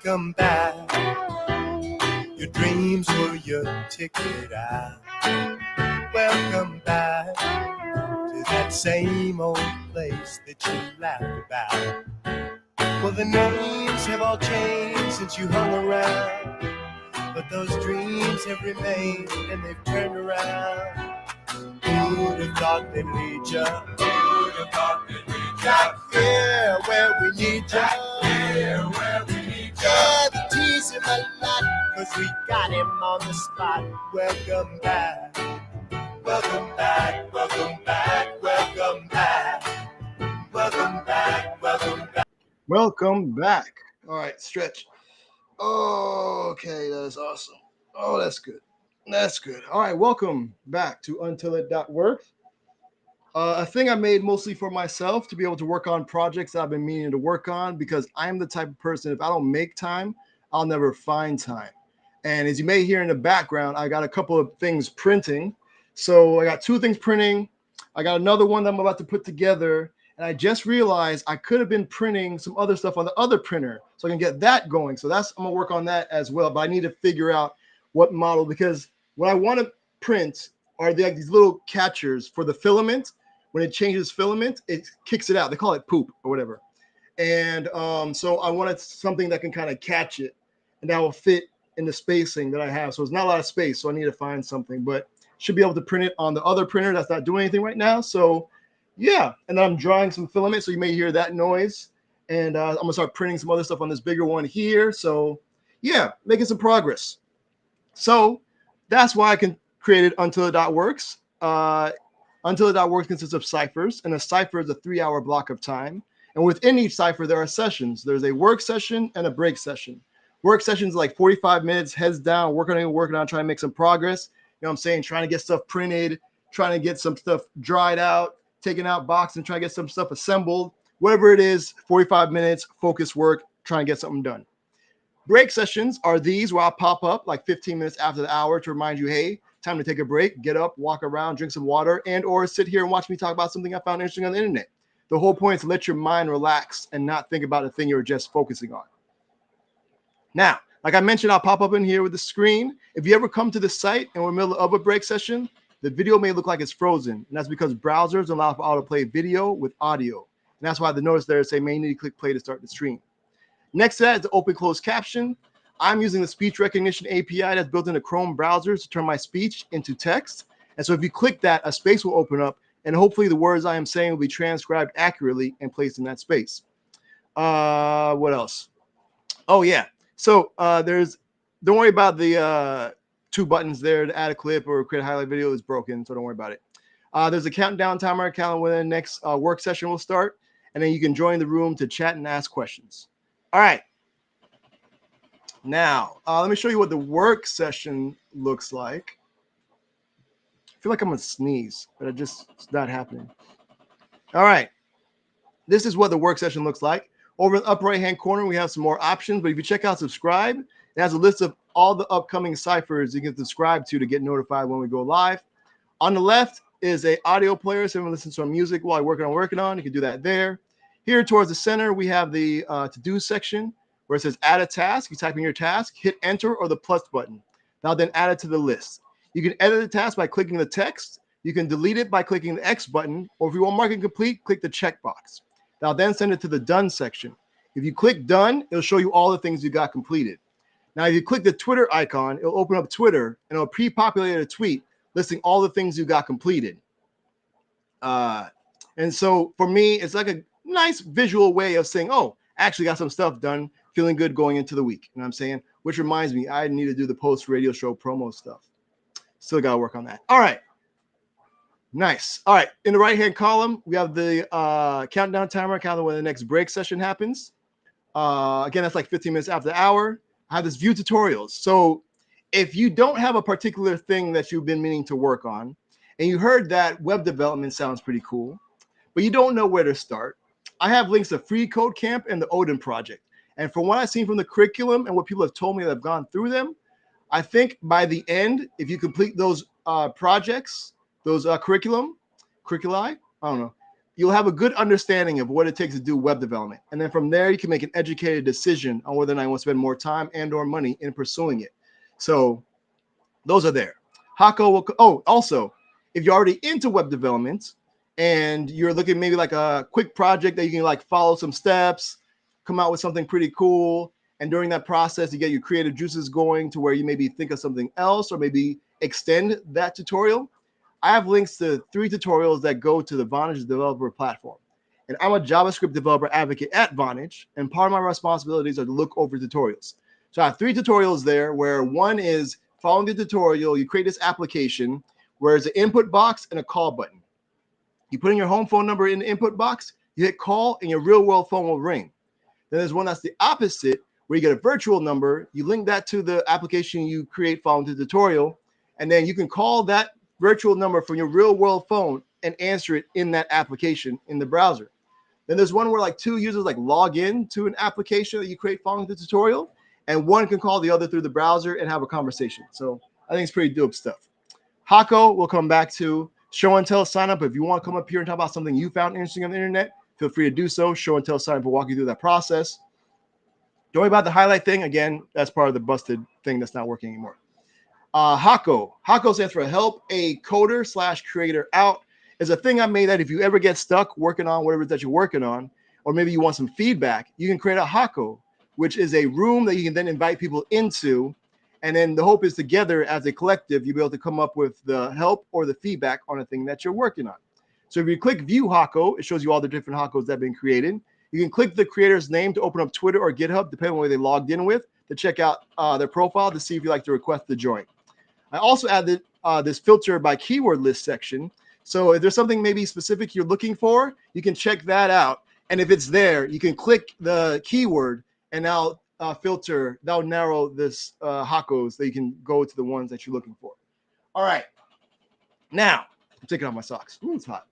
Welcome back. Your dreams were your ticket out. Welcome back to that same old place that you laughed about. Well, the names have all changed since you hung around, but those dreams have remained and they've turned around. Who'd have thought they'd lead ya? Who'd have thought they'd lead ya? Back here where we need ya. Back here where we need ya. Yeah, the tease him a lot, 'cause we got him on the spot. Welcome back. Welcome back. Welcome back. Welcome back. Welcome back. Welcome back. Welcome back. All right, stretch. Oh, okay, that is awesome. Oh, that's good. That's good. All right, welcome back to untilit.works. A thing I made mostly for myself to be able to work on projects that I've been meaning to work on, because I'm the type of person, if I don't make time, I'll never find time. And as you may hear in the background, I got a couple of things printing. So I got two things printing. I got another one that I'm about to put together. And I just realized I could have been printing some other stuff on the other printer, so I can get that going. So I'm gonna work on that as well. But I need to figure out what model, because what I want to print are like these little catchers for the filament. When it changes filament, it kicks it out. They call it poop or whatever. And so I wanted something that can kind of catch it, and that will fit in the spacing that I have. So it's not a lot of space, so I need to find something. But should be able to print it on the other printer that's not doing anything right now. So yeah, and then I'm drawing some filament, so you may hear that noise. And I'm gonna start printing some other stuff on this bigger one here. So yeah, making some progress. So that's why I can created untilit.works. Untilit.works consists of ciphers, and a cipher is a 3-hour block of time. And within each cipher, there are sessions. There's a work session and a break session. Work sessions like 45 minutes, heads down, working on trying to make some progress. You know what I'm saying? Trying to get stuff printed, trying to get some stuff dried out, taking out box and trying to get some stuff assembled. Whatever it is, 45 minutes, focus work, trying to get something done. Break sessions are these where I'll pop up like 15 minutes after the hour to remind you, hey, time to take a break, get up, walk around, drink some water, and or sit here and watch me talk about something I found interesting on the internet. The whole point is to let your mind relax and not think about the thing you're just focusing on. Now, like I mentioned, I'll pop up in here with the screen. If you ever come to the site and we're in the middle of a break session, the video may look like it's frozen. And that's because browsers allow for autoplay video with audio. And that's why the notice there say may need to click play to start the stream. Next to that is the open closed caption. I'm using the speech recognition API that's built into Chrome browsers to turn my speech into text. And so if you click that, a space will open up, and hopefully the words I am saying will be transcribed accurately and placed in that space. What else? Oh, yeah. So don't worry about the two buttons there to add a clip or create a highlight video is broken, so don't worry about it. There's a countdown timer, calendar when the next work session will start, and then you can join the room to chat and ask questions. All right. Now, let me show you what the work session looks like. I feel like I'm going to sneeze, but it's not happening. All right. This is what the work session looks like. Over in the upper right-hand corner, we have some more options, but if you check out subscribe, it has a list of all the upcoming ciphers you can subscribe to get notified when we go live. On the left is an audio player, so you can listen to some music while you're working on. You can do that there. Here towards the center, we have the to-do section where it says add a task. You type in your task, hit enter or the plus button. Now then add it to the list. You can edit the task by clicking the text. You can delete it by clicking the X button, or if you want mark it complete, click the checkbox. Now then send it to the done section. If you click done, it'll show you all the things you got completed. Now, if you click the Twitter icon, it'll open up Twitter and it'll pre-populate a tweet listing all the things you got completed. And so for me, it's like a nice visual way of saying, oh, I actually got some stuff done, feeling good going into the week. You know what I'm saying? Which reminds me, I need to do the post radio show promo stuff. Still got to work on that. All right. Nice. All right. In the right-hand column, we have the countdown timer, counting when the next break session happens. Again, that's like 15 minutes after the hour. I have this view tutorials. So if you don't have a particular thing that you've been meaning to work on, and you heard that web development sounds pretty cool, but you don't know where to start, I have links to Free Code Camp and the Odin Project. And from what I've seen from the curriculum and what people have told me that have gone through them, I think by the end, if you complete those projects, those curriculi, I don't know, you'll have a good understanding of what it takes to do web development. And then from there, you can make an educated decision on whether or not you want to spend more time and or money in pursuing it. So those are there. Hako will, also, if you're already into web development and you're looking maybe like a quick project that you can like follow some steps, come out with something pretty cool, and during that process, you get your creative juices going to where you maybe think of something else or maybe extend that tutorial. I have links to 3 tutorials that go to the Vonage developer platform. And I'm a JavaScript developer advocate at Vonage, and part of my responsibilities are to look over tutorials. So I have 3 tutorials there where one is following the tutorial, you create this application where there's an input box and a call button. You put in your home phone number in the input box, you hit call, and your real world phone will ring. Then there's one that's the opposite, where you get a virtual number, you link that to the application you create following the tutorial, and then you can call that virtual number from your real world phone and answer it in that application in the browser. Then there's one where like 2 users like log in to an application that you create following the tutorial, and one can call the other through the browser and have a conversation. So I think it's pretty dope stuff. Hako will come back to show and tell sign up. If you want to come up here and talk about something you found interesting on the internet, feel free to do so. Show and tell sign up will walk you through that process. Don't worry about the highlight thing. Again, that's part of the busted thing that's not working anymore. Hako stands for help a coder / creator out. Is a thing I made that if you ever get stuck working on whatever it is that you're working on, or maybe you want some feedback, you can create a Hako, which is a room that you can then invite people into. And then the hope is together as a collective, you'll be able to come up with the help or the feedback on a thing that you're working on. So if you click view Hako, it shows you all the different Hakos that have been created. You can click the creator's name to open up Twitter or GitHub, depending on where they logged in with, to check out their profile to see if you like to request to join. I also added this filter by keyword list section. So if there's something maybe specific you're looking for, you can check that out. And if it's there, you can click the keyword and now that'll narrow this Hakos that you can go to the ones that you're looking for. All right. Now, I'm taking off my socks. Ooh, it's hot.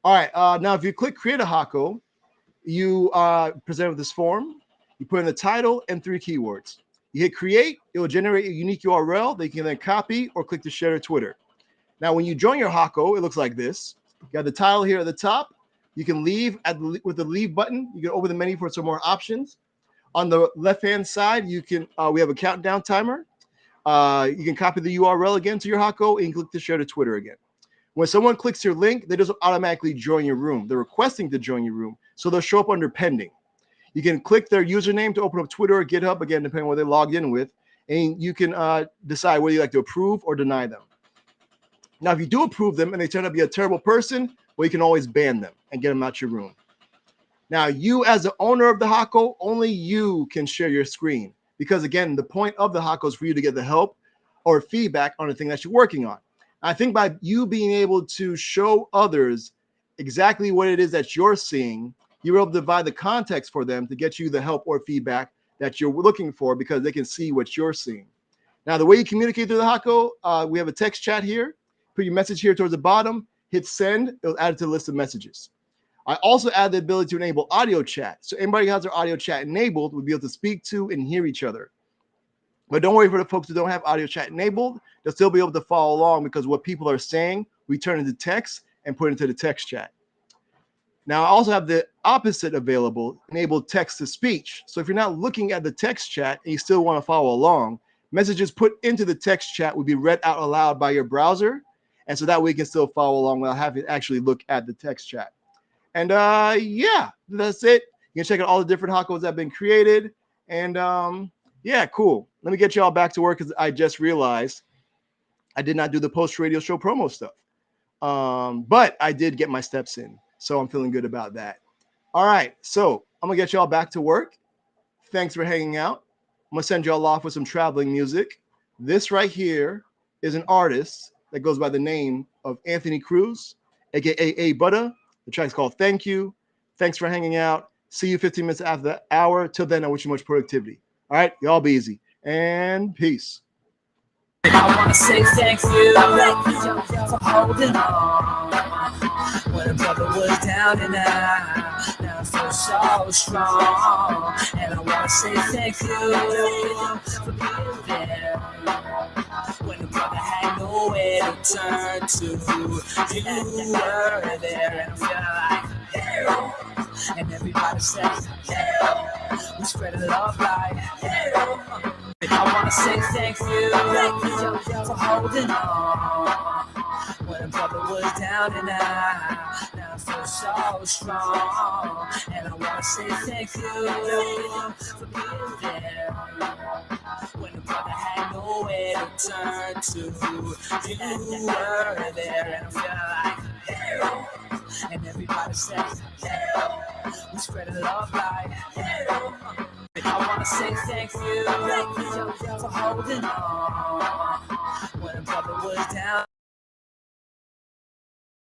All right. Now, if you click create a Hako, you present with this form. You put in the title and 3 keywords. You hit create, it will generate a unique URL that you can then copy or click to share to Twitter. Now, when you join your Hako, it looks like this. You got the title here at the top. You can leave with the leave button. You can open the menu for some more options. On the left-hand side, you can we have a countdown timer. You can copy the URL again to your Hako and click to share to Twitter again. When someone clicks your link, they just automatically join your room. They're requesting to join your room, so they'll show up under pending. You can click their username to open up Twitter or GitHub, again, depending on what they logged in with, and you can decide whether you like to approve or deny them. Now, if you do approve them and they turn out to be a terrible person, well, you can always ban them and get them out your room. Now, you as the owner of the Hako, only you can share your screen because, again, the point of the Hako is for you to get the help or feedback on the thing that you're working on. I think by you being able to show others exactly what it is that you're seeing, you're able to provide the context for them to get you the help or feedback that you're looking for because they can see what you're seeing. Now, the way you communicate through the Hako, we have a text chat here. Put your message here towards the bottom, hit send, it'll add it to the list of messages. I also add the ability to enable audio chat. So anybody who has their audio chat enabled will be able to speak to and hear each other. But don't worry for the folks who don't have audio chat enabled, they'll still be able to follow along because what people are saying, we turn into text and put into the text chat. Now, I also have the opposite available, enabled text to speech. So if you're not looking at the text chat and you still want to follow along, messages put into the text chat will be read out aloud by your browser. And so that way you can still follow along without having to actually look at the text chat. And yeah, that's it. You can check out all the different Hakos that have been created. And yeah, cool. Let me get you all back to work because I just realized I did not do the post-radio show promo stuff. But I did get my steps in. So I'm feeling good about that. All right. So I'm going to get you all back to work. Thanks for hanging out. I'm going to send you all off with some traveling music. This right here is an artist that goes by the name of Anthony Cruz, aka A Butter. The track's called Thank You. Thanks for hanging out. See you 15 minutes after the hour. Till then, I wish you much productivity. All right, y'all be easy. And peace. I want to say thank you for holding on. When a brother was down and out, now I feel so strong. And I want to say thank you for being there. When the brother had nowhere to turn to, you were there. And I feel like And everybody says, we spread a love like. I wanna say thank you for holding on. When a brother was down and out, now I feel so strong. And I wanna say thank you for being there. When a brother had nowhere to turn to, you were there. And I feel like, and everybody says, we spread a love like. I wanna say thank you for holding on. When a brother was down